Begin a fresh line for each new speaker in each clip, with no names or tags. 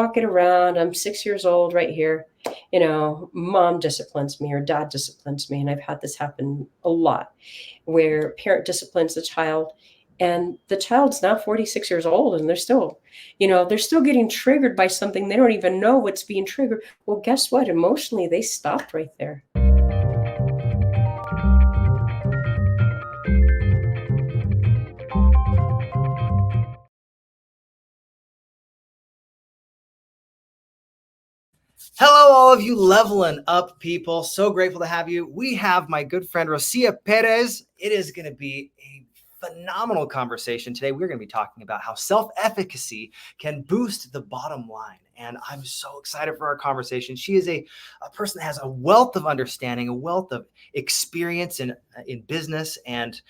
walking around. I'm 6 years old right here. Mom disciplines me or dad disciplines me. And I've had this happen a lot where parent disciplines the child and the child's now 46 years old and they're still getting triggered by something. They don't even know what's being triggered. Well, guess what? Emotionally, they stopped right there.
Hello, all of you Levelin Up people. So grateful to have you. We have my good friend, Rocío Pérez. It is going to be a phenomenal conversation today. We're going to be talking about how self-efficacy can boost the bottom line. And I'm so excited for our conversation. She is a person that has a wealth of understanding, a wealth of experience in business. And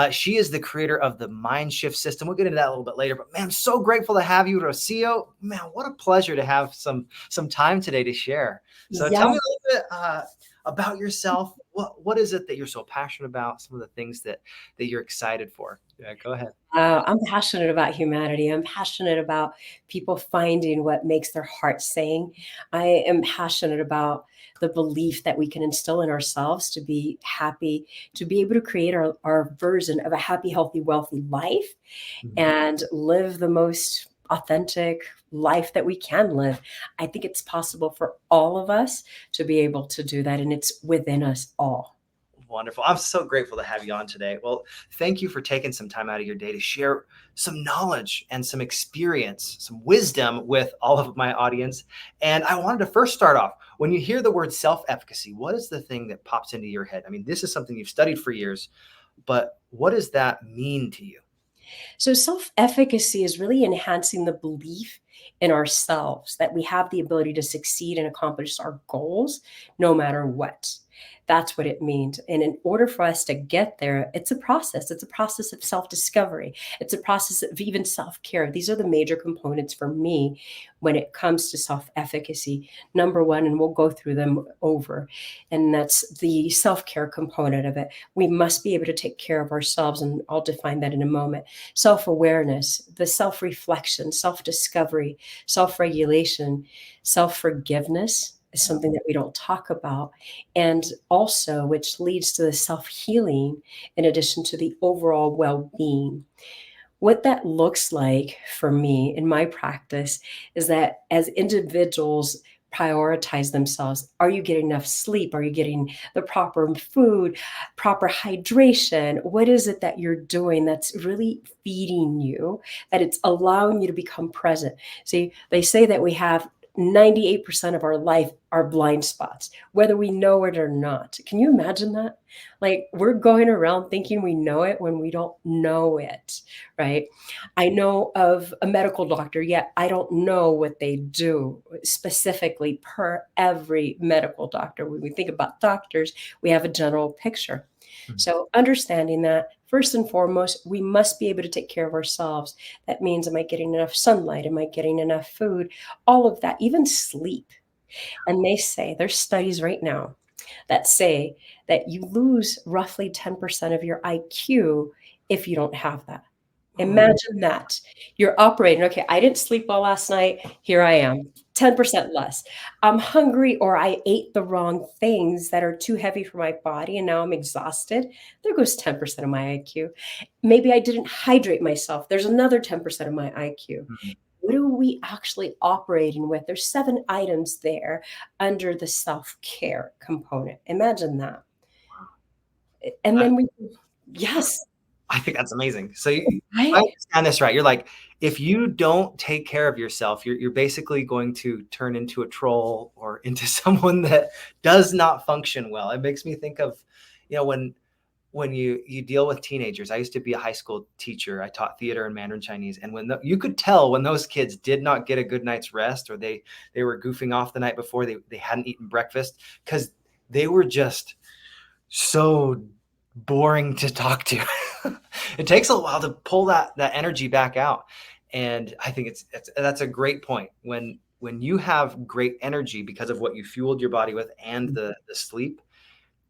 she is the creator of the MindShift system. We'll get into that a little bit later. But man, I'm so grateful to have you, Rocío. Man, what a pleasure to have some time today to share. So Tell me a little bit about yourself. What is it that you're so passionate about? Some of the things that you're excited for. Yeah, go ahead.
I'm passionate about humanity. I'm passionate about people finding what makes their heart sing. I am passionate about the belief that we can instill in ourselves to be happy, to be able to create our version of a happy, healthy, wealthy life and live the most authentic life that we can live. I think it's possible for all of us to be able to do that, and it's within us all.
Wonderful. I'm so grateful to have you on today. Well, thank you for taking some time out of your day to share some knowledge and some experience, some wisdom with all of my audience. And I wanted to first start off, when you hear the word self-efficacy, what is the thing that pops into your head? I mean, this is something you've studied for years, but what does that mean to you?
So self-efficacy is really enhancing the belief in ourselves that we have the ability to succeed and accomplish our goals no matter what. That's what it means. And in order for us to get there, it's a process. It's a process of self-discovery. It's a process of even self-care. These are the major components for me when it comes to self-efficacy. Number one, and we'll go through them over, and that's the self-care component of it. We must be able to take care of ourselves, and I'll define that in a moment. Self-awareness, the self-reflection, self-discovery, self-regulation, self-forgiveness is something that we don't talk about. And also, which leads to the self-healing in addition to the overall well-being. What that looks like for me in my practice is that as individuals prioritize themselves, are you getting enough sleep? Are you getting the proper food, proper hydration? What is it that you're doing that's really feeding you, that it's allowing you to become present? See, they say that we have 98% of our life are blind spots, whether we know it or not. Can you imagine that? Like, we're going around thinking we know it when we don't know it, right? I know of a medical doctor, yet I don't know what they do specifically per every medical doctor. When we think about doctors, we have a general picture. So understanding that, first and foremost, we must be able to take care of ourselves. That means, am I getting enough sunlight? Am I getting enough food? All of that, even sleep. And they say, there's studies right now that say that you lose roughly 10% of your IQ if you don't have that. Imagine that. You're operating, okay, I didn't sleep well last night. Here I am, 10% less. I'm hungry, or I ate the wrong things that are too heavy for my body and now I'm exhausted. There goes 10% of my IQ. Maybe I didn't hydrate myself. There's another 10% of my IQ. What are we actually operating with? There's 7 items there under the self-care component. Imagine that. And then yes.
I think that's amazing. So I
Right?
understand this right. You're like, if you don't take care of yourself, you're basically going to turn into a troll or into someone that does not function well. It makes me think of, when you deal with teenagers. I used to be a high school teacher. I taught theater and Mandarin Chinese. And you could tell when those kids did not get a good night's rest, or they were goofing off the night before, they hadn't eaten breakfast, because they were just so boring to talk to. It takes a while to pull that energy back out. And I think that's a great point. When you have great energy because of what you fueled your body with and the sleep,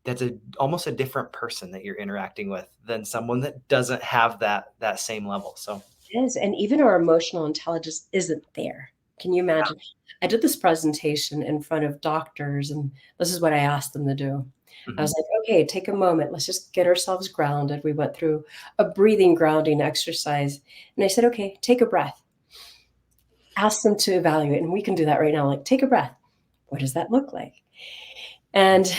that's almost a different person that you're interacting with than someone that doesn't have that same level. So
It is. And even our emotional intelligence isn't there. Can you imagine? I did this presentation in front of doctors, and this is what I asked them to do. I
Mhm.
was like, okay, take a moment. Let's just get ourselves grounded. We went through a breathing grounding exercise. And I said, okay, take a breath. Ask them to evaluate. And we can do that right now. Like, take a breath. What does that look like? And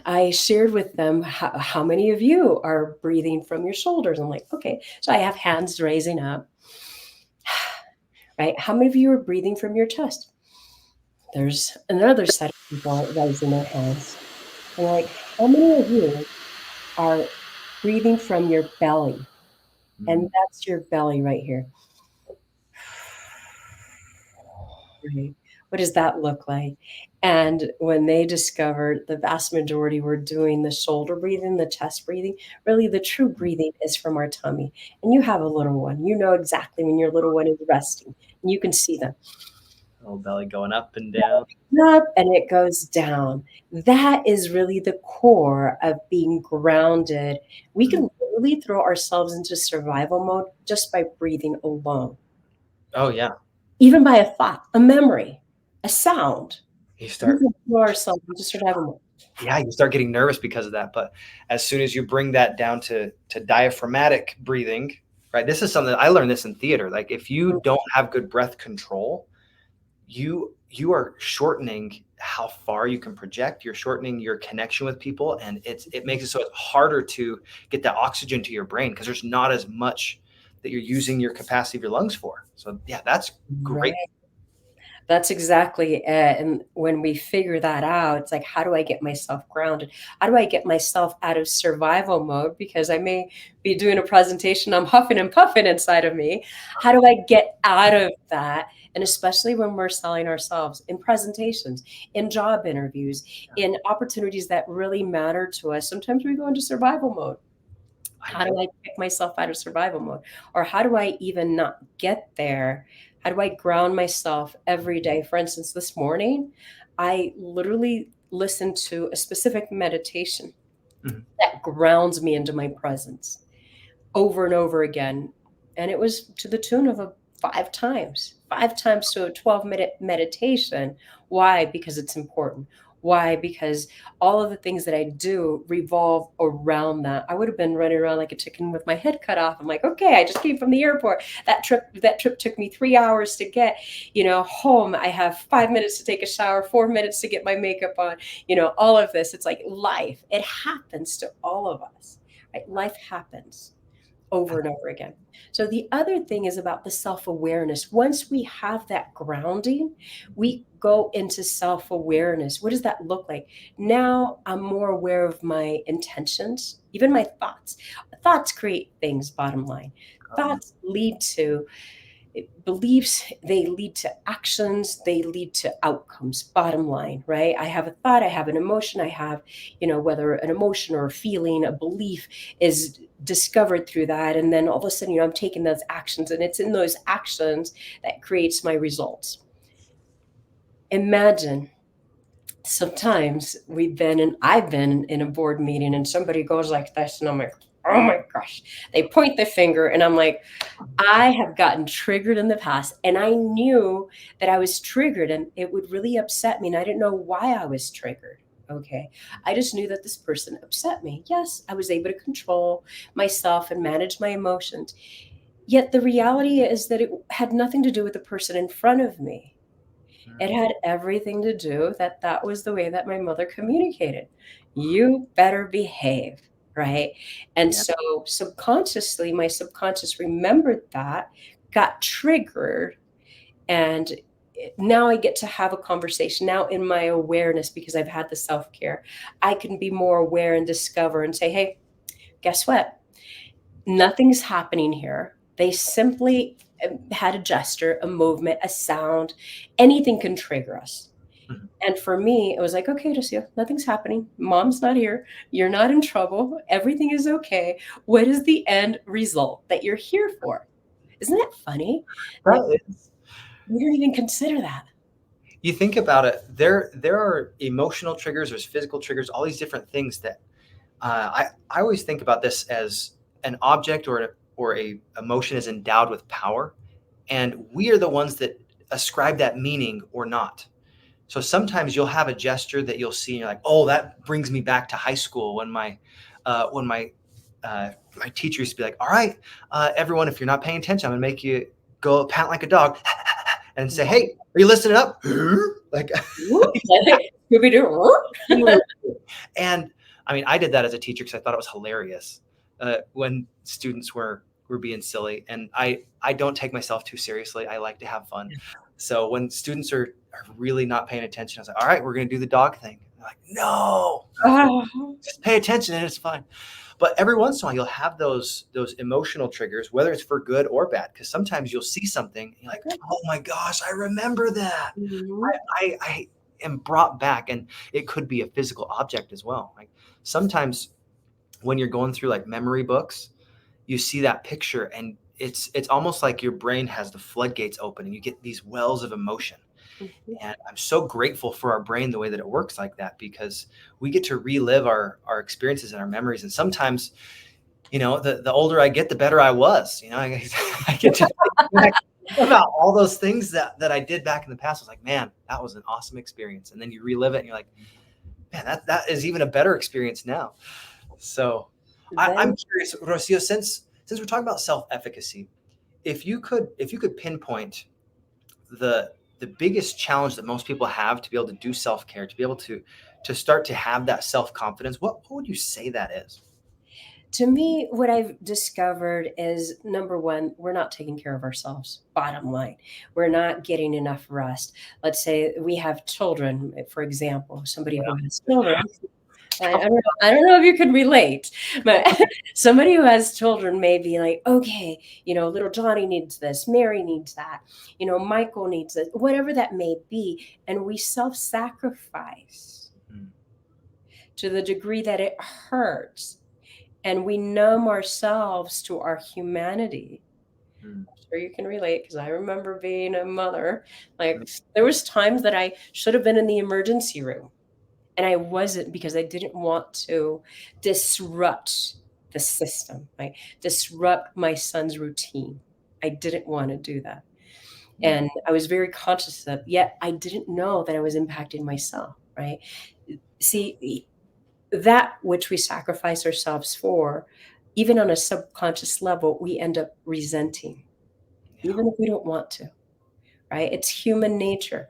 I shared with them how many of you are breathing from your shoulders. I'm like, okay. So I have hands raising up, right? How many of you are breathing from your chest? There's another set of people raising their hands. And like, how many of you are breathing from your belly? And
Mm.
that's your belly right here. Right. What does that look like? And when they discovered the vast majority were doing the shoulder breathing, the chest breathing, really the true breathing is from our tummy. And you have a little one. You know exactly when your little one is resting, and you can see them.
Little belly going up and down.
Up and it goes down. That is really the core of being grounded. We
Mm.
can literally throw ourselves into survival mode just by breathing alone,
Oh yeah.
even by a thought, a memory, a sound.
You
We
start
can throw ourselves into survival mode.
yeah, you start getting nervous because of that. But as soon as you bring that down to diaphragmatic breathing, right? This is something I learned this in theater. Like if you don't have good breath control, you are shortening how far you can project. You're shortening your connection with people, and it makes it so it's harder to get that oxygen to your brain because there's not as much that you're using your capacity of your lungs for. So yeah, that's great.
Right. That's exactly it. And when we figure that out, it's like, how do I get myself grounded? How do I get myself out of survival mode? Because I may be doing a presentation, I'm huffing and puffing inside of me. How do I get out of that? And especially when we're selling ourselves in presentations, in job interviews, in opportunities that really matter to us, sometimes we go into survival mode.
I
How do
know.
I pick myself out of survival mode? Or how do I even not get there? How do I ground myself every day? For instance, this morning, I literally listened to a specific meditation
Mhm.
that grounds me into my presence over and over again. And it was to the tune of 5 times to a 12-minute meditation. Why? Because it's important. Why? Because all of the things that I do revolve around that. I would have been running around like a chicken with my head cut off. I'm like, okay, I just came from the airport. That trip took me 3 hours to get, home. I have 5 minutes to take a shower, 4 minutes to get my makeup on, all of this. It's like life. It happens to all of us. Right? Life happens over and over again. So the other thing is about the self-awareness. Once we have that grounding, we go into self-awareness. What does that look like? Now I'm more aware of my intentions, even my thoughts. Thoughts create things, bottom line.
Oh, yeah.
Thoughts lead to beliefs, they lead to actions, they lead to outcomes, bottom line, right? I have a thought, I have an emotion, I have, whether an emotion or a feeling, a belief is discovered through that. And then all of a sudden, I'm taking those actions, and it's in those actions that creates my results. Imagine sometimes I've been in a board meeting and somebody goes like this, and I'm like, oh my gosh, they point the finger, and I'm like, I have gotten triggered in the past, and I knew that I was triggered, and it would really upset me, and I didn't know why I was triggered. Okay. I just knew that this person upset me. Yes, I was able to control myself and manage my emotions. Yet the reality is that it had nothing to do with the person in front of me. It
Mm.
had everything to do that that was the way that my mother communicated. You better behave, right? And
Yeah.
so subconsciously, my subconscious remembered that, got triggered, and now I get to have a conversation. Now, in my awareness, because I've had the self care, I can be more aware and discover and say, hey, guess what? Nothing's happening here. They simply had a gesture, a movement, a sound. Anything can trigger us.
Mhm.
And for me, it was like, okay, Lucia, nothing's happening. Mom's not here. You're not in trouble. Everything is okay. What is the end result that you're here for? Isn't that funny? Like,
That is.
we don't even consider that.
You think about it, there are emotional triggers, there's physical triggers, all these different things that I always think about this as an object or a emotion is endowed with power, and we are the ones that ascribe that meaning or not. So sometimes you'll have a gesture that you'll see and you're like, oh, that brings me back to high school when my my teacher used to be like, all right, everyone, if you're not paying attention, I'm gonna make you go pant like a dog and say, hey, are you listening up? Like, and I mean, I did that as a teacher because I thought it was hilarious when students were being silly, and I don't take myself too seriously. I like to have fun. So when students are really not paying attention, I was like, all right, we're going to do the dog thing. They're like, no, just pay attention and it's fine. But every once in a while, you'll have those emotional triggers, whether it's for good or bad, because sometimes you'll see something and you're like, oh my gosh, I remember that.
Mm-hmm.
I am brought back, and it could be a physical object as well. Like sometimes when you're going through like memory books, you see that picture and it's almost like your brain has the floodgates open and you get these wells of emotion.
Mm-hmm.
And I'm so grateful for our brain, the way that it works like that, because we get to relive our experiences and our memories. And sometimes, you know, the older I get, the better I was. You know, I get to think about all those things that I did back in the past. I was like, man, that was an awesome experience. And then you relive it and you're like, man, that is even a better experience now. So I'm curious, Rocio, since we're talking about self-efficacy, if you could pinpoint the biggest challenge that most people have to be able to do self-care, to be able to start to have that self-confidence, what would you say that is?
To me, what I've discovered is number one, we're not taking care of ourselves. Bottom line, we're not getting enough rest. Let's say we have children, for example, somebody who has children. I don't know if you can relate, but somebody who has children may be like, okay, you know, little Johnny needs this, Mary needs that, you know, Michael needs this, whatever that may be. And we self sacrifice to the degree that it hurts. And we numb ourselves to our humanity. I'm sure you can relate because I remember being a mother. Like there was times that I should have been in the emergency room and I wasn't because I didn't want to disrupt the system, right? Disrupt my son's routine. I didn't want to do that. And I was very conscious of that, yet I didn't know that I was impacting myself, right? See, that which we sacrifice ourselves for, even on a subconscious level, we end up resenting, even if we don't want to, right? It's human nature.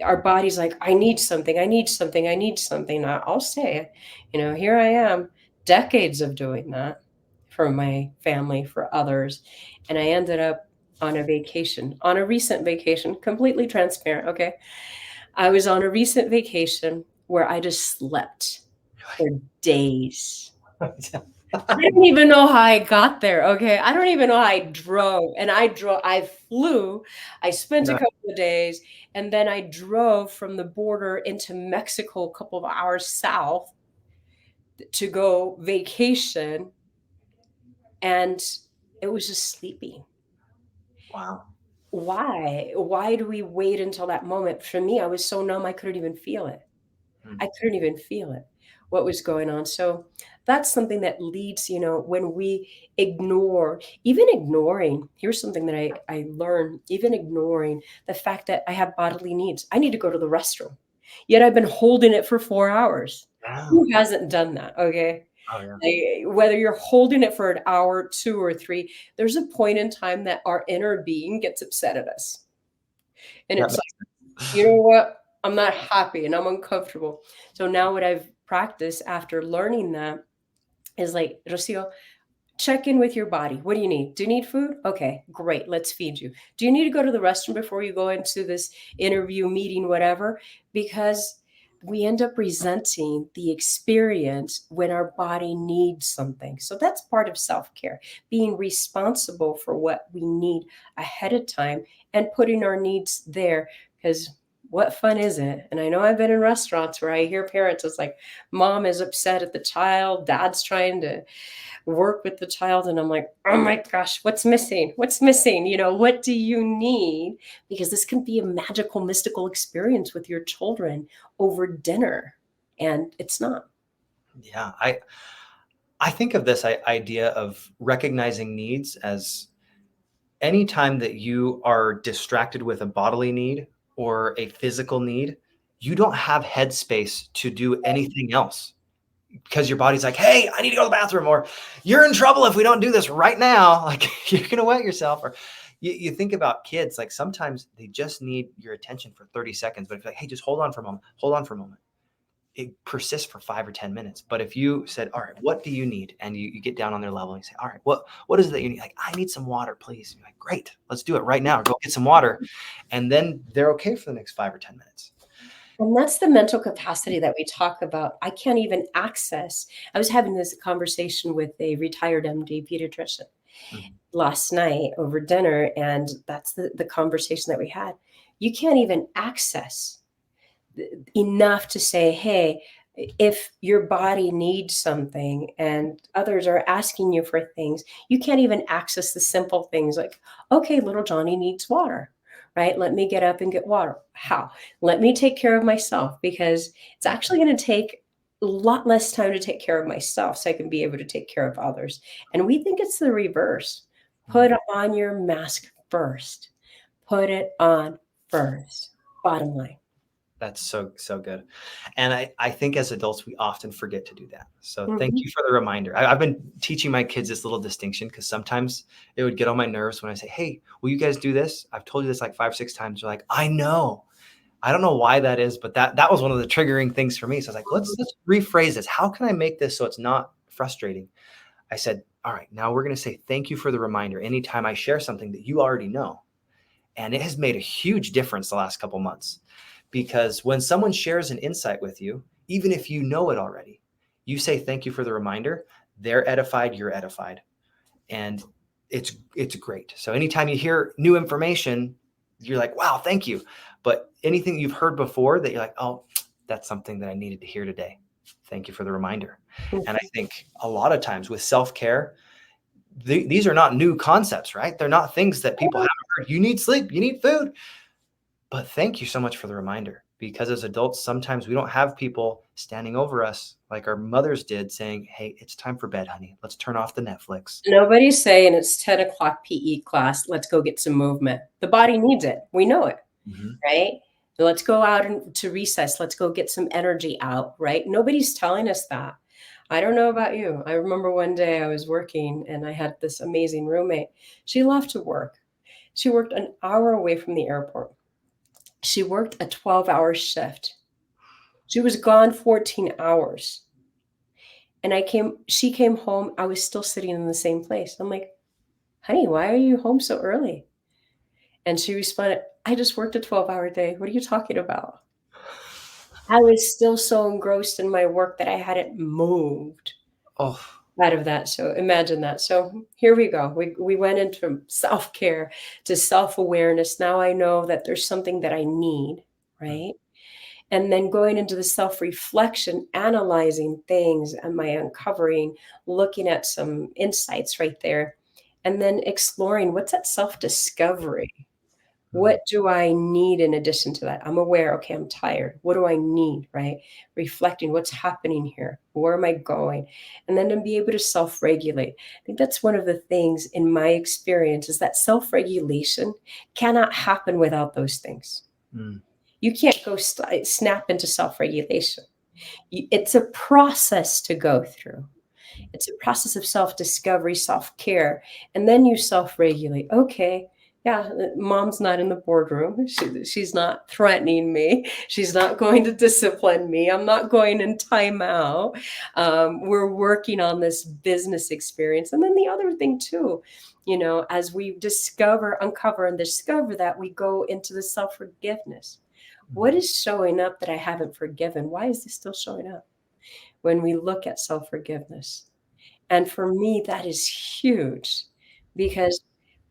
Our body's like, I need something, I need something, I need something. I'll say, you know, here I am, decades of doing that for my family, for others. And I ended up on a vacation, on a recent vacation, completely transparent. Okay. I was on a recent vacation where I just slept for days. I don't even know how I got there, okay? I don't even know how I drove, and I flew, I spent a
Yeah.
couple of days, and then I drove from the border into Mexico a couple of hours south to go vacation, and it was just sleeping.
Wow.
Why? Why do we wait until that moment? For me, I was so numb, I couldn't even feel it. I couldn't even feel it, what was going on. So that's something that leads, you know, when we ignore, even ignoring, here's something that I learned, even ignoring the fact that I have bodily needs. I need to go to the restroom. Yet I've been holding it for 4 hours.
Wow.
Who hasn't done that? Okay.
Oh yeah.
Like, whether you're holding it for an hour, 2 or 3, there's a point in time that our inner being gets upset at us. And
That
it's
makes
you know what? I'm not happy and I'm uncomfortable. So now what I've practiced after learning that is like, Rocio, check in with your body. What do you need? Do you need food? Okay, great. Let's feed you. Do you need to go to the restroom before you go into this interview, meeting, whatever? Because we end up resenting the experience when our body needs something. So that's part of self care, being responsible for what we need ahead of time and putting our needs there. Because what fun is it? And I know I've been in restaurants where I hear parents, it's like, mom is upset at the child, dad's trying to work with the child, and I'm like, oh my gosh, what's missing? What's missing? You know, what do you need? Because this can be a magical, mystical experience with your children over dinner, and it's not.
Yeah. I think of this idea of recognizing needs as anytime that you are distracted with a bodily need or a physical need, you don't have headspace to do anything else because your body's like, hey, I need to go to the bathroom, or you're in trouble if we don't do this right now. Like, you're going to wet yourself. Or you think about kids, like sometimes they just need your attention for 30 seconds. But if you're like, hey, just hold on for a moment, hold on for a moment, it persists for 5 or 10 minutes. But if you said, all right, what do you need? And you get down on their level and you say, all right, what is it that you need? Like, I need some water, please. You're like, great, let's do it right now. Go get some water. And then they're okay for the next 5 or 10 minutes.
And that's the mental capacity that we talk about. I can't even access. I was having this conversation with a retired MD pediatrician last night over dinner, and that's the conversation that we had. You can't even access enough to say, hey, if your body needs something and others are asking you for things, you can't even access the simple things like, okay, little Johnny needs water, right? Let me get up and get water. How? Let me take care of myself, because it's actually going to take a lot less time to take care of myself so I can be able to take care of others. And we think it's the reverse. Put on your mask first. Put it on first. Bottom line.
That's so good. And I think as adults, we often forget to do that. So thank
Mhm.
you for the reminder. I've been teaching my kids this little distinction because sometimes it would get on my nerves when I say, hey, will you guys do this? I've told you this like 5 or 6 times. They're like, I know. I don't know why that is, but that was one of the triggering things for me. So I was like, let's rephrase this. How can I make this so it's not frustrating? I said, all right, now we're going to say thank you for the reminder anytime I share something that you already know. And it has made a huge difference the last couple months, because when someone shares an insight with you, even if you know it already, you say thank you for the reminder, they're edified, you're edified. And it's great. So anytime you hear new information, you're like, wow, thank you. But anything you've heard before that you're like, oh, that's something that I needed to hear today. Thank you for the reminder. And I think a lot of times with self-care, these are not new concepts, right? They're not things that people haven't heard. You need sleep, you need food. But thank you so much for the reminder, because as adults, sometimes we don't have people standing over us like our mothers did saying, hey, it's time for bed, honey. Let's turn off the Netflix.
Nobody's saying it's 10 o'clock PE class. Let's go get some movement. The body needs it. We know it, right? Let's go out to recess. Let's go get some energy out, right? Nobody's telling us that. I don't know about you. I remember one day I was working and I had this amazing roommate. She loved to work. She worked an hour away from the airport. She worked a 12-hour shift. She was gone 14 hours. And she came home. I was still sitting in the same place. I'm like, honey, why are you home so early? And she responded, I just worked a 12-hour day. What are you talking about? I was still so engrossed in my work that I hadn't moved
Oh,
out of that. So imagine that. So here we go. We went into self-care to self-awareness. Now I know that there's something that I need, right? And then going into the self-reflection, analyzing things, am I uncovering, looking at some insights right there, and then exploring what's that self-discovery. What do I need in addition to that? I'm aware, okay, I'm tired. What do I need, right? Reflecting what's happening here. Where am I going? And then to be able to self-regulate. I think that's one of the things in my experience is that self-regulation cannot happen without those things. You can't go snap into self-regulation. It's a process to go through. It's a process of self-discovery, self-care, and then you self-regulate. Okay, yeah, mom's not in the boardroom. She's not threatening me. She's not going to discipline me. I'm not going in timeout. We're working on this business experience. And then the other thing too, as we uncover and discover that, we go into the self-forgiveness. What is showing up that I haven't forgiven? Why is this still showing up? When we look at self-forgiveness. And for me, that is huge, because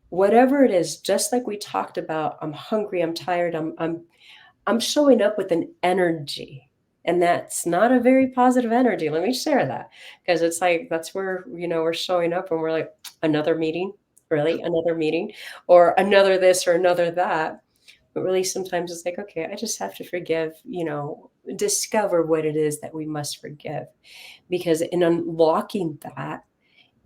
whatever it is, just like we talked about, I'm hungry, I'm tired, I'm showing up with an energy. And that's not a very positive energy. Let me share that. Because it's like that's where, we're showing up and we're like, another meeting, really? Another meeting? Or another this or another that. But really sometimes it's like, okay, I just have to forgive, discover what it is that we must forgive. Because in unlocking that,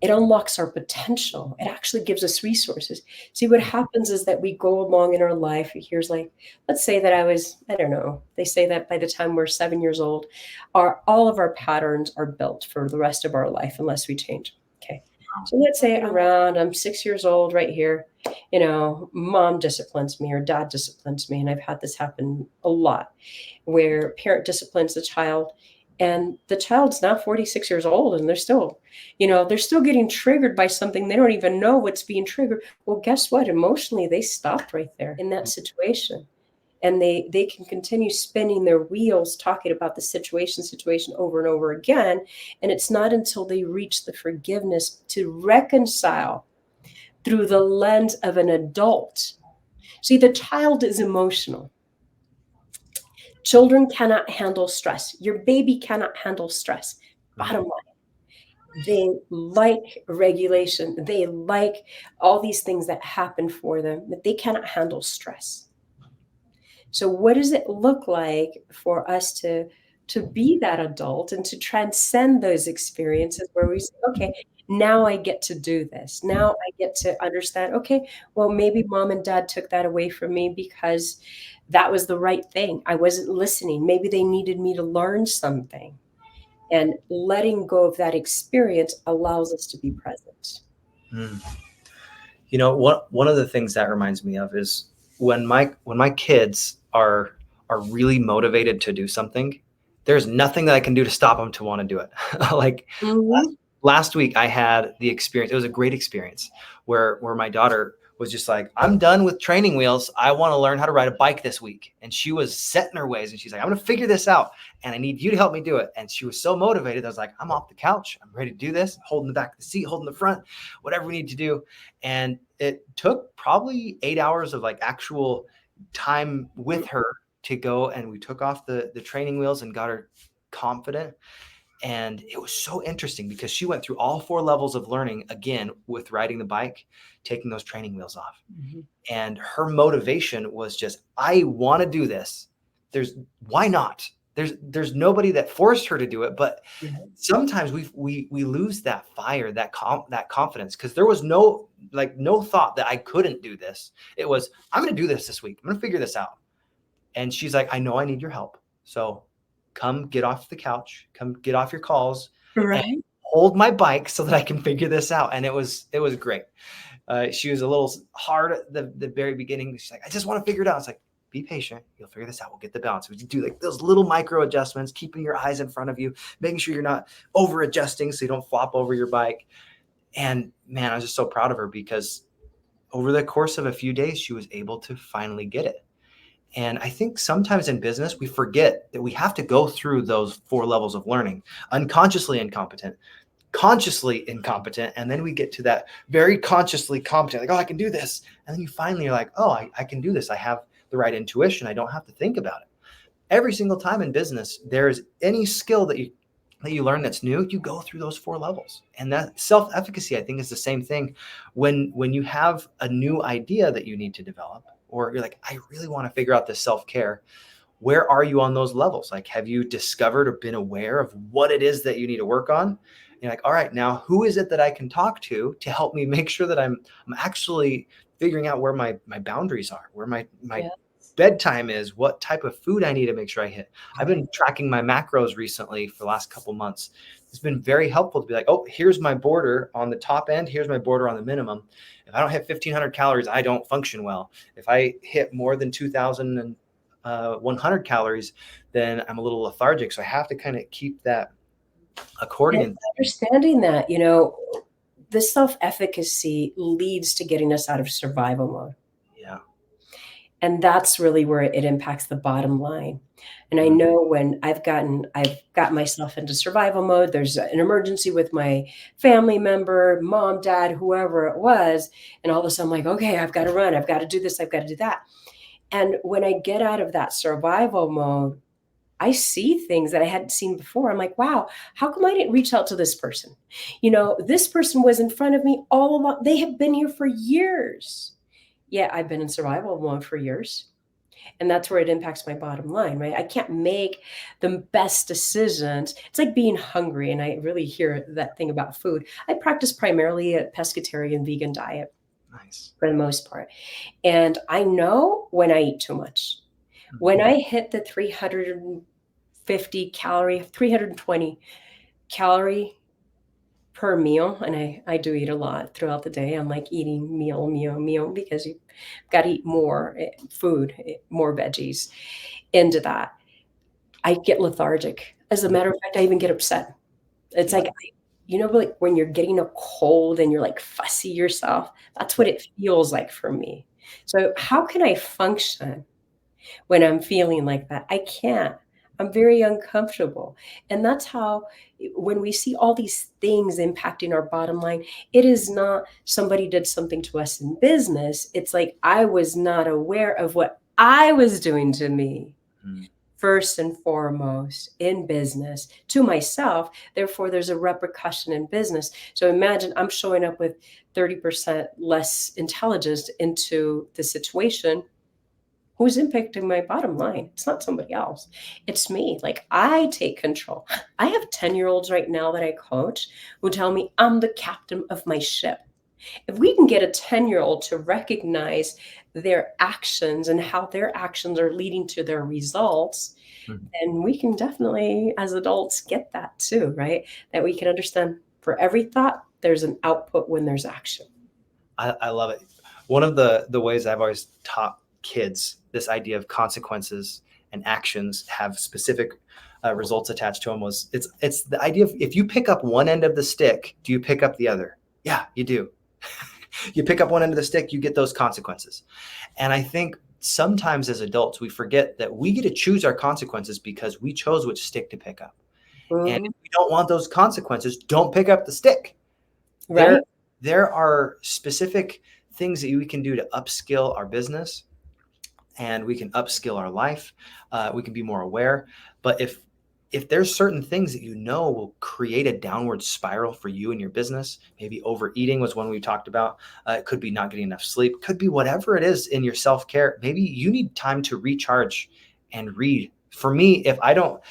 It unlocks our potential. It actually gives us resources. See, what happens is that we go along in our life. Here's like, let's say that I don't know, they say that by the time we're 7 years old, all of our patterns are built for the rest of our life unless we change. Okay. So let's say around, I'm 6 years old right here, mom disciplines me or dad disciplines me. And I've had this happen a lot where parent disciplines the child and the child's now 46 years old and they're still getting triggered by something. They don't even know what's being triggered. Well, guess what? Emotionally, they stopped right there in that situation. And they can continue spinning their wheels talking about the situation over and over again. And it's not until they reach the forgiveness to reconcile through the lens of an adult. See, the child is emotional. Children cannot handle stress. Your baby cannot handle stress. Bottom line. They like regulation. They like all these things that happen for them, but they cannot handle stress. So what does it look like for us to be that adult and to transcend those experiences where we say, okay, now I get to do this. Now I get to understand, okay, well, maybe mom and dad took that away from me because that was the right thing. I wasn't listening. Maybe they needed me to learn something. And letting go of that experience allows us to be present.
One of the things that reminds me of is when my kids are really motivated to do something, there's nothing that I can do to stop them to want to do it. Like last week I had the experience. It was a great experience where my daughter was just like, I'm done with training wheels. I want to learn how to ride a bike this week. And she was set in her ways and she's like, I'm going to figure this out and I need you to help me do it. And she was so motivated. I was like, I'm off the couch. I'm ready to do this. Holding the back of the seat, holding the front, whatever we need to do. And it took probably 8 hours of like actual time with her to go. And we took off the training wheels and got her confident. And it was so interesting because she went through all 4 levels of learning again with riding the bike, taking those training wheels off. And her motivation was just, I want to do this. Why not? There's nobody that forced her to do it, but sometimes we lose that fire, that confidence, because there was no thought that I couldn't do this. It was, I'm going to do this week. I'm going to figure this out. And she's like, I know I need your help. So come get off the couch, come get off your calls, and hold my bike so that I can figure this out. And it was great. She was a little hard at the very beginning. She's like, I just want to figure it out. It's like, be patient. You'll figure this out. We'll get the balance. We do like those little micro adjustments, keeping your eyes in front of you, making sure you're not over adjusting so you don't flop over your bike. And man, I was just so proud of her because over the course of a few days, she was able to finally get it. And I think sometimes in business, we forget that we have to go through those 4 levels of learning: unconsciously incompetent, consciously incompetent, and then we get to that very consciously competent, like, oh, I can do this. And then you finally are like, oh, I can do this. I have the right intuition. I don't have to think about it. Every single time in business, there's any skill that you learn that's new, you go through those 4 levels. And that self-efficacy, I think, is the same thing. When you have a new idea that you need to develop, or you're like, I really want to figure out this self-care, where are you on those levels? Like, have you discovered or been aware of what it is that you need to work on? And you're like, all right, now who is it that I can talk to help me make sure that I'm actually figuring out where my boundaries are, where my bedtime is, what type of food I need to make sure I hit. I've been tracking my macros recently for the last couple months. It's been very helpful to be like, oh, here's my border on the top end. Here's my border on the minimum. If I don't hit 1,500 calories, I don't function well. If I hit more than 2,100 calories, then I'm a little lethargic. So I have to kind of keep that accordion.
Understanding that, the self-efficacy leads to getting us out of survival mode.
Yeah.
And that's really where it impacts the bottom line. And I know when I've got myself into survival mode, there's an emergency with my family member, mom, dad, whoever it was. And all of a sudden I'm like, okay, I've got to run. I've got to do this. I've got to do that. And when I get out of that survival mode, I see things that I hadn't seen before. I'm like, wow, how come I didn't reach out to this person? This person was in front of me all along. They have been here for years. Yeah, I've been in survival mode for years. And that's where it impacts my bottom line, right? I can't make the best decisions. It's like being hungry. And I really hear that thing about food. I practice primarily a pescatarian vegan diet
Nice.
for the most part. And I know when I eat too much.
Mhm.
When I hit the 350 calorie, 320 calorie per meal, and I do eat a lot throughout the day. I'm like eating meal, because you've got to eat more food, more veggies into that. I get lethargic. As a matter of fact, I even get upset. It's
Yeah.
like, like when you're getting a cold and you're like fussy yourself, that's what it feels like for me. So how can I function when I'm feeling like that? I can't. I'm very uncomfortable. And that's how, when we see all these things impacting our bottom line, it is not somebody did something to us in business. It's like I was not aware of what I was doing to me
Mm.
first and foremost in business to myself. Therefore, there's a repercussion in business. So imagine I'm showing up with 30% less intelligence into the situation. Who's impacting my bottom line? It's not somebody else. It's me. Like I take control. I have 10-year-olds right now that I coach who tell me I'm the captain of my ship. If we can get a 10-year-old to recognize their actions and how their actions are leading to their results,
Mhm.
then we can definitely, as adults, get that too, right? That we can understand for every thought, there's an output when there's action.
I love it. One of the ways I've always taught kids this idea of consequences and actions have specific results attached to them was it's the idea of if you pick up one end of the stick, do you pick up the other? Yeah, you do. You pick up one end of the stick, you get those consequences. And I think sometimes as adults, we forget that we get to choose our consequences because we chose which stick to pick up. And
Mhm.
if we don't want those consequences, don't pick up the stick. There,
Right?
there are specific things that we can do to upskill our business and we can upskill our life. We can be more aware. But if there's certain things that will create a downward spiral for you and your business, maybe overeating was one we talked about. It could be not getting enough sleep. Could be whatever it is in your self-care. Maybe you need time to recharge and read. For me, if I don't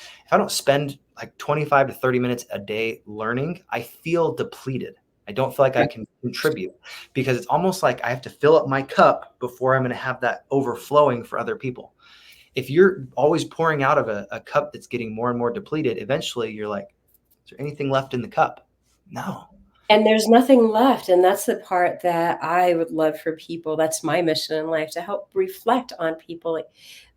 spend like 25 to 30 minutes a day learning, I feel depleted. I don't feel like I
Right.
can contribute because it's almost like I have to fill up my cup before I'm going to have that overflowing for other people. If you're always pouring out of a cup that's getting more and more depleted, eventually you're like, is there anything left in the cup? No.
And there's nothing left. And that's the part that I would love for people. That's my mission in life, to help reflect on people. Like,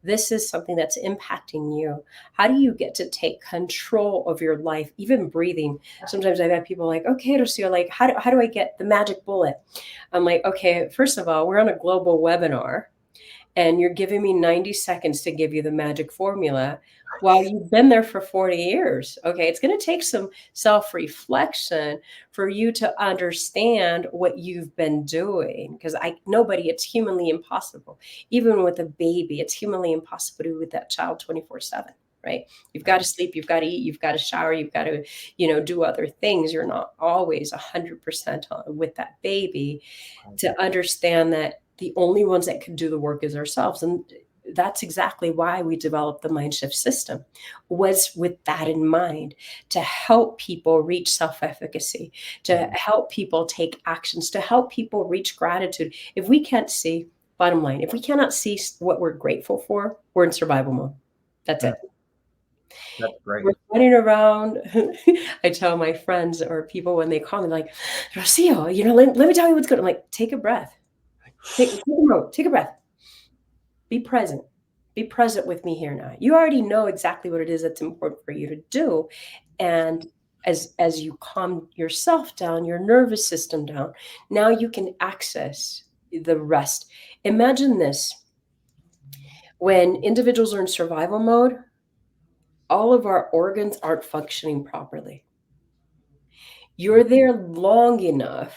this is something that's impacting you. How do you get to take control of your life, even breathing? Sometimes I've had people like, okay, Rocío, like, how do I get the magic bullet? I'm like, okay, first of all, we're on a global webinar and you're giving me 90 seconds to give you the magic formula while you've been there for 40 years. Okay, it's going to take some self-reflection for you to understand what you've been doing, because it's humanly impossible. Even with a baby, it's humanly impossible to do with that child 24/7. Right? You've got to sleep, you've got to eat, you've got to shower, you've got to, do other things. You're not always 100% with that baby, to understand that the only ones that can do the work is ourselves. And that's exactly why we developed the MindShift system, was with that in mind, to help people reach self-efficacy, to
Mhm.
help people take actions, to help people reach gratitude. If we can't see, bottom line, if we cannot see what we're grateful for, we're in survival mode. That's
Mm.
it.
That's great.
We're running around. I tell my friends or people when they call me, like, Rocio, let me tell you what's good. I'm like, take a breath. Take a breath. Be present. Be present with me here now. You already know exactly what it is that's important for you to do. And as you calm yourself down, your nervous system down, now you can access the rest. Imagine this. When individuals are in survival mode, all of our organs aren't functioning properly. You're there long enough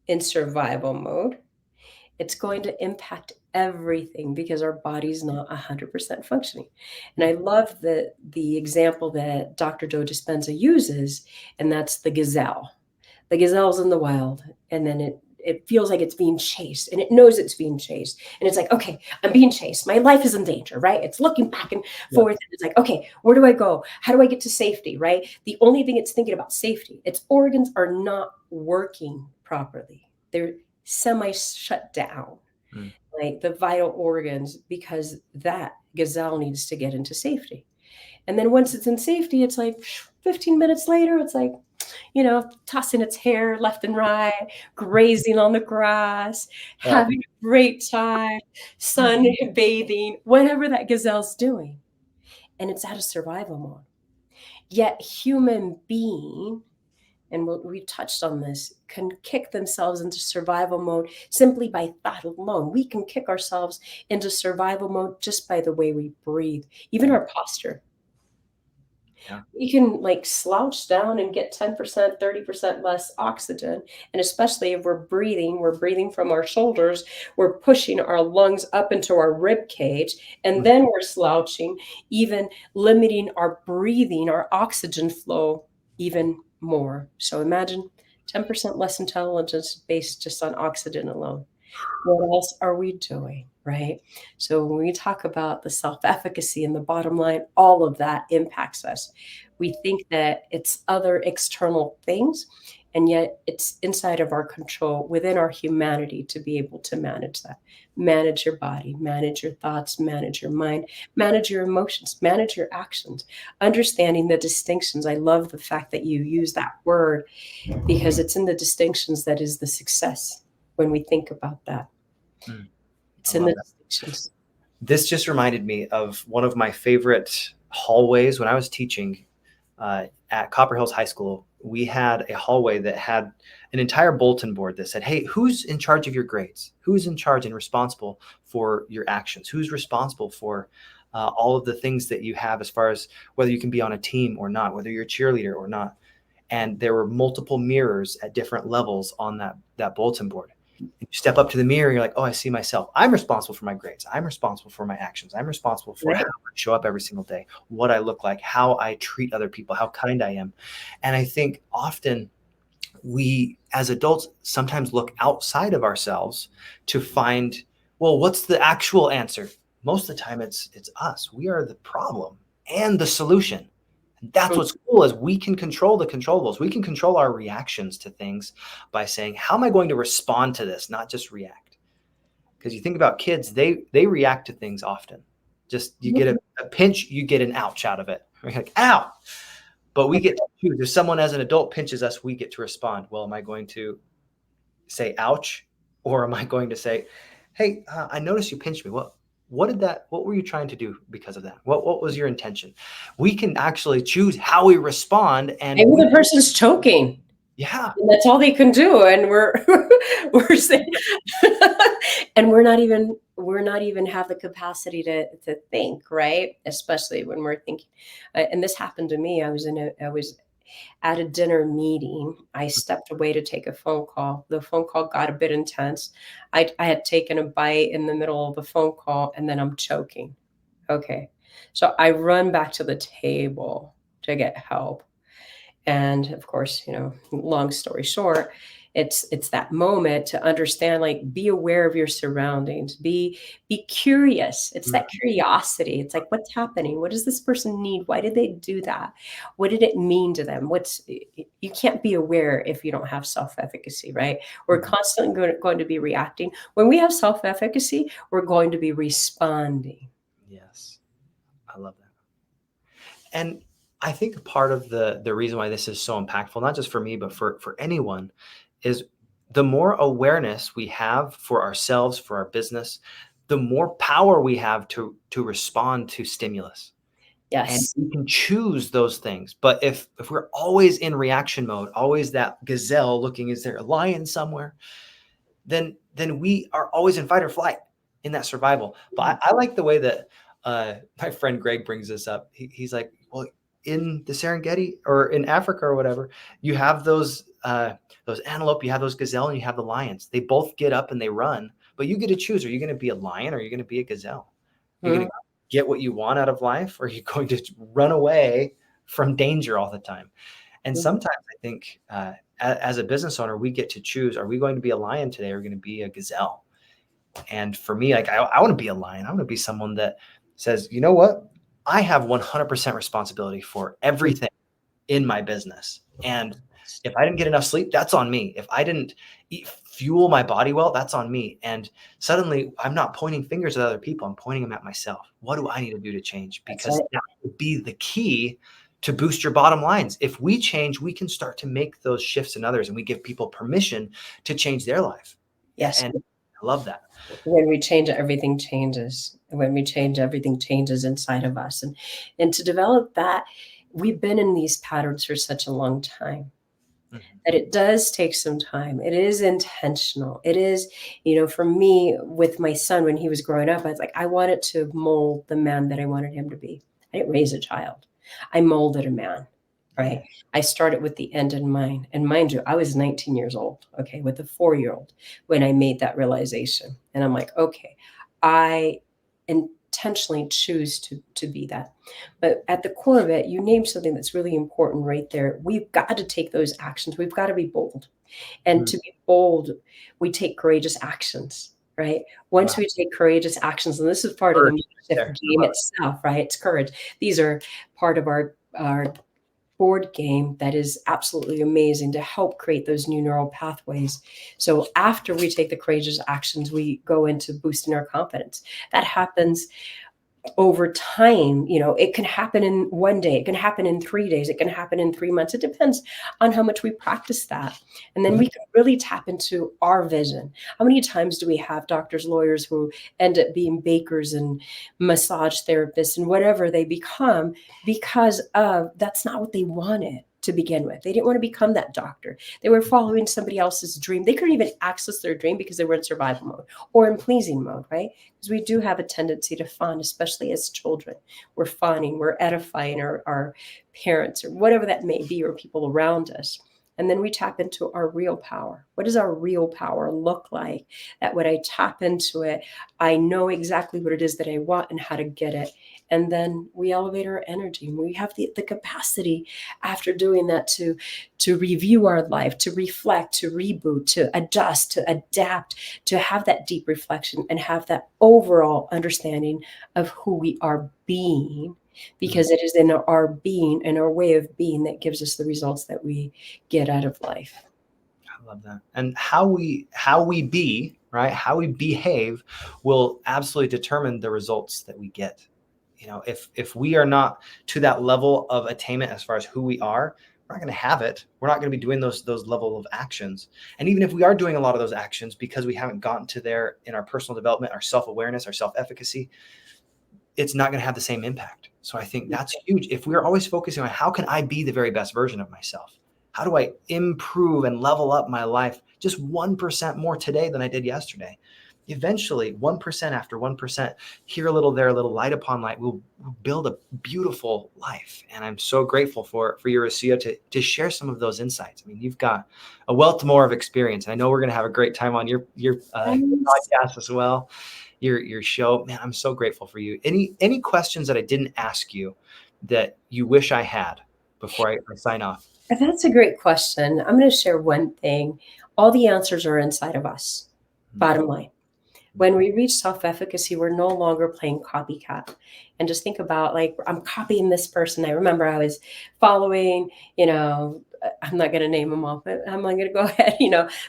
in survival mode, it's going to impact everything because our body's not 100% functioning. And I love the example that Dr. Joe Dispenza uses, and that's the gazelle. The gazelle's in the wild, and then it feels like it's being chased, and it knows it's being chased. And it's like, okay, I'm being chased. My life is in danger, right? It's looking back and forth. And it's like, okay, where do I go? How do I get to safety, right? The only thing it's thinking about safety. Its organs are not working properly. They're semi shut down, like the vital organs, because that gazelle needs to get into safety. And then once it's in safety, it's like 15 minutes later, it's like, tossing its hair left and right, grazing on the grass, having a great time, sun bathing, whatever that gazelle's doing. And it's out of survival mode. Yet human being, and we touched on this, can kick themselves into survival mode simply by thought alone. We can kick ourselves into survival mode just by the way we breathe, even our posture.
Yeah.
We can like slouch down and get 10%, 30% less oxygen. And especially if we're breathing from our shoulders, we're pushing our lungs up into our rib cage, and then we're slouching, even limiting our breathing, our oxygen flow even more. So imagine 10% less intelligence based just on oxygen alone. What else are we doing, right? So when we talk about the self-efficacy and the bottom line, all of that impacts us. We think that it's other external things, and yet it's inside of our control within our humanity to be able to manage that. Manage your body, manage your thoughts, manage your mind, manage your emotions, manage your actions, understanding the distinctions. I love the fact that you use that word, because it's in the distinctions that is the success when we think about that. It's in the distinctions.
This just reminded me of one of my favorite hallways when I was teaching at Copper Hills High School. We had a hallway that had an entire bulletin board that said, hey, who's in charge of your grades? Who's in charge and responsible for your actions? Who's responsible for all of the things that you have, as far as whether you can be on a team or not, whether you're a cheerleader or not? And there were multiple mirrors at different levels on that bulletin board. You step up to the mirror, you're like, oh, I see myself. I'm responsible for my grades. I'm responsible for my actions. I'm responsible for how I show up every single day, what I look like, how I treat other people, how kind I am. And I think often we as adults sometimes look outside of ourselves to find, well, what's the actual answer? Most of the time it's us. We are the problem and the solution. And that's what's cool, is we can control the controllables. We can control our reactions to things by saying, how am I going to respond to this? Not just react. Because you think about kids, they react to things often. Just you get a pinch, you get an ouch out of it. We're like, ow. But we get to choose. If someone as an adult pinches us, we get to respond. Well, am I going to say ouch? Or am I going to say, hey, I noticed you pinched me. What were you trying to do because of that? What was your intention? We can actually choose how we respond. And
maybe the person's choking.
Yeah.
And that's all they can do. And we're saying, and we're not even have the capacity to think, right? Especially when we're thinking. And this happened to me. I was at a dinner meeting. I stepped away to take a phone call. The phone call got a bit intense. I had taken a bite in the middle of the phone call, and then I'm choking. Okay. So I run back to the table to get help. And of course, long story short, it's that moment to understand, like, be aware of your surroundings, be curious. It's that curiosity. It's like, what's happening? What does this person need? Why did they do that? What did it mean to them? You can't be aware if you don't have self-efficacy, right? We're constantly going to be reacting. When we have self-efficacy, we're going to be responding.
Yes. I love that. And I think part of the reason why this is so impactful, not just for me, but for anyone, is the more awareness we have for ourselves, for our business, the more power we have to respond to stimulus.
Yes.
And we can choose those things. But if we're always in reaction mode, always that gazelle looking, is there a lion somewhere? Then we are always in fight or flight, in that survival. But I like the way that my friend Greg brings this up. He's like, well, in the Serengeti or in Africa or whatever, you have those antelope, you have those gazelle, and you have the lions. They both get up and they run, but you get to choose. Are you going to be a lion, or are you going to be a gazelle? Are you going to get what you want out of life, or are you going to run away from danger all the time? And sometimes I think as a business owner, we get to choose, are we going to be a lion today, or are we going to be a gazelle? And for me, like, I want to be a lion. I want to be someone that says, you know what? I have 100% responsibility for everything in my business. And if I didn't get enough sleep, that's on me. If I didn't fuel my body well, that's on me. And suddenly I'm not pointing fingers at other people. I'm pointing them at myself. What do I need to do to change? Because that would be the key to boost your bottom lines. If we change, we can start to make those shifts in others, and we give people permission to change their life.
Yes.
And I love that.
When we change, everything changes. When we change, everything changes inside of us. And to develop that, we've been in these patterns for such a long time that it does take some time. It is intentional. It is, for me, with my son, when he was growing up, I was like, I wanted to mold the man that I wanted him to be. I didn't raise a child. I molded a man, right? I started with the end in mind. And mind you, I was 19 years old, okay, with a 4-year-old when I made that realization. And I'm like, okay, I intentionally choose to be that. But at the core of it, you named something that's really important right there. We've got to take those actions. We've got to be bold. And to be bold, we take courageous actions, right? Once we take courageous actions, and this is part of the MindShift Game itself, right? It's courage. These are part of our board game that is absolutely amazing to help create those new neural pathways. So after we take the courageous actions, we go into boosting our confidence. That happens over time. It can happen in one day, it can happen in 3 days, it can happen in 3 months. It depends on how much we practice that. And then we can really tap into our vision. How many times do we have doctors, lawyers who end up being bakers and massage therapists and whatever they become because of that's not what they wanted to begin with. They didn't want to become that doctor. They were following somebody else's dream. They couldn't even access their dream because they were in survival mode or in pleasing mode, right? Because we do have a tendency to fawn, especially as children. We're fawning, we're edifying our parents or whatever that may be, or people around us. And then we tap into our real power. What does our real power look like? That when I tap into it, I know exactly what it is that I want and how to get it. And then we elevate our energy. We have the capacity after doing that to review our life, to reflect, to reboot, to adjust, to adapt, to have that deep reflection and have that overall understanding of who we are being, because it is in our being and our way of being that gives us the results that we get out of life.
I love that. And how we be, right? How we behave will absolutely determine the results that we get. If we are not to that level of attainment as far as who we are, we're not going to have it. We're not going to be doing those level of actions. And even if we are doing a lot of those actions because we haven't gotten to there in our personal development, our self-awareness, our self-efficacy, it's not going to have the same impact. So I think that's huge. If we're always focusing on how can I be the very best version of myself? How do I improve and level up my life just 1% more today than I did yesterday? Eventually, 1% after 1%, here a little, there a little, light upon light, will build a beautiful life. And I'm so grateful for you, Rocío, to share some of those insights. I mean, you've got a wealth more of experience. I know we're going to have a great time on your podcast as well, your show. Man, I'm so grateful for you. Any questions that I didn't ask you that you wish I had before I sign off?
That's a great question. I'm going to share one thing. All the answers are inside of us. Bottom line. When we reach self-efficacy, we're no longer playing copycat. And just think about, like, I'm copying this person. I remember I was following, I'm not going to name them all, but I'm going to go ahead,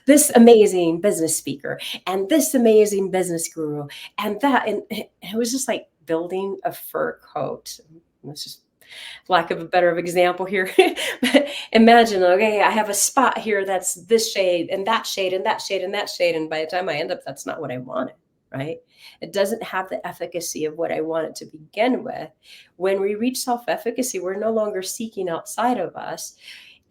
this amazing business speaker and this amazing business guru and that. And it was just like building a fur coat. Let's just lack of a better example here. But imagine, okay, I have a spot here that's this shade and that shade and that shade and that shade. And by the time I end up, that's not what I wanted, right? It doesn't have the efficacy of what I wanted to begin with. When we reach self-efficacy, we're no longer seeking outside of us.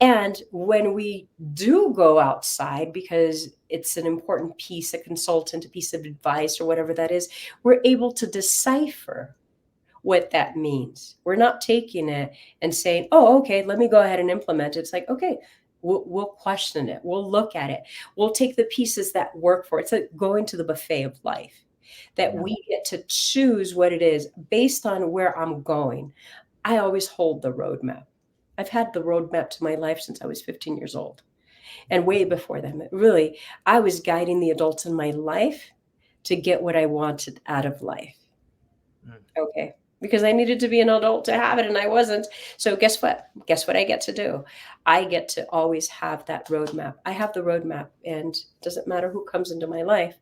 And when we do go outside, because it's an important piece, a consultant, a piece of advice or whatever that is, we're able to decipher what that means. We're not taking it and saying, oh, okay, let me go ahead and implement it. It's like, okay, we'll question it. We'll look at it. We'll take the pieces that work for it. It's like going to the buffet of life, that we get to choose what it is based on where I'm going. I always hold the roadmap. I've had the roadmap to my life since I was 15 years old. and way before them. Really, I was guiding the adults in my life to get what I wanted out of life.
Mm.
Okay. Because I needed to be an adult to have it and I wasn't. So guess what? Guess what I get to do? I get to always have that roadmap. I have the roadmap, and it doesn't matter who comes into my life.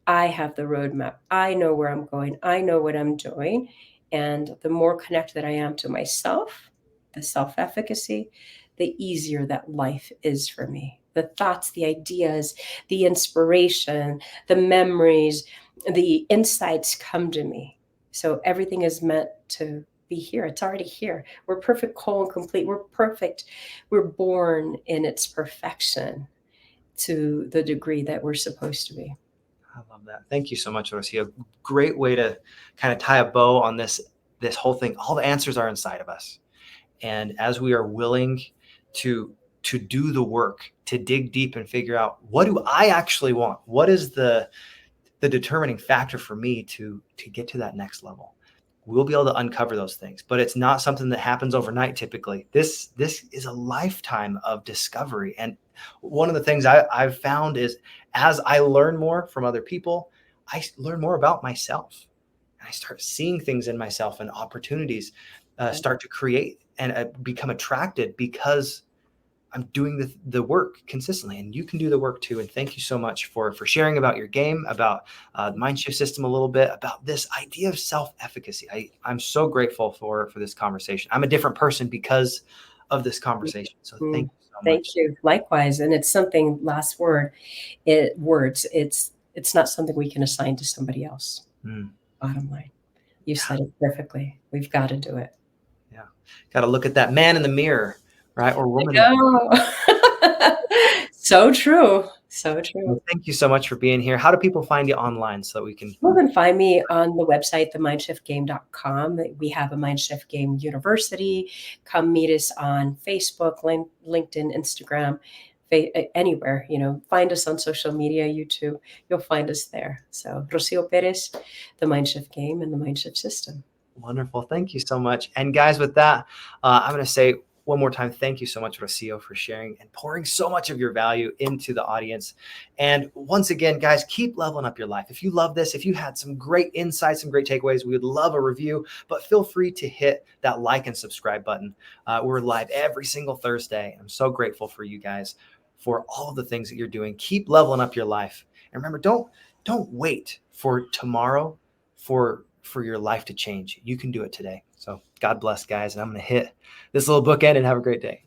I have the roadmap. I know where I'm going. I know what I'm doing. And the more connected I am to myself, the self-efficacy, the easier that life is for me. The thoughts, the ideas, the inspiration, the memories, the insights come to me. So everything is meant to be here. It's already here. We're perfect, whole, and complete. We're perfect. We're born in its perfection to the degree that we're supposed to be.
I love that. Thank you so much, Rocío. Great way to kind of tie a bow on this whole thing. All the answers are inside of us. And as we are willing to do the work, to dig deep and figure out, what do I actually want? What is the determining factor for me to get to that next level? We'll be able to uncover those things, but it's not something that happens overnight. Typically, this is a lifetime of discovery. And one of the things I've found is, as I learn more from other people, I learn more about myself. I start seeing things in myself, and opportunities start to create and become attracted because I'm doing the work consistently. And you can do the work too. And thank you so much for sharing about your game, about the MindShift system a little bit, about this idea of self-efficacy. I'm so grateful for this conversation. I'm a different person because of this conversation. So thank you so
Thank
much.
you. Likewise. And it's something, last word, it's not something we can assign to somebody else.
Mm.
Bottom line. You said it perfectly. We've got to do it.
Yeah. Got to look at that man in the mirror, right? Or woman.
So true. So true.
Well, thank you so much for being here. How do people find you online so that we can?
You can find me on the website, themindshiftgame.com. We have a MindShift Game University. Come meet us on Facebook, LinkedIn, Instagram, anywhere. Find us on social media, YouTube. You'll find us there. So Rocío Pérez, the MindShift Game, and the MindShift System.
Wonderful. Thank you so much. And guys, with that, I'm going to say one more time, thank you so much, Rocío, for sharing and pouring so much of your value into the audience. And once again, guys, keep leveling up your life. If you love this, if you had some great insights, some great takeaways, we would love a review, but feel free to hit that like and subscribe button. We're live every single Thursday. I'm so grateful for you guys, for all of the things that you're doing. Keep leveling up your life. And remember, don't wait for tomorrow for your life to change. You can do it today. So God bless, guys. And I'm going to hit this little bookend and have a great day.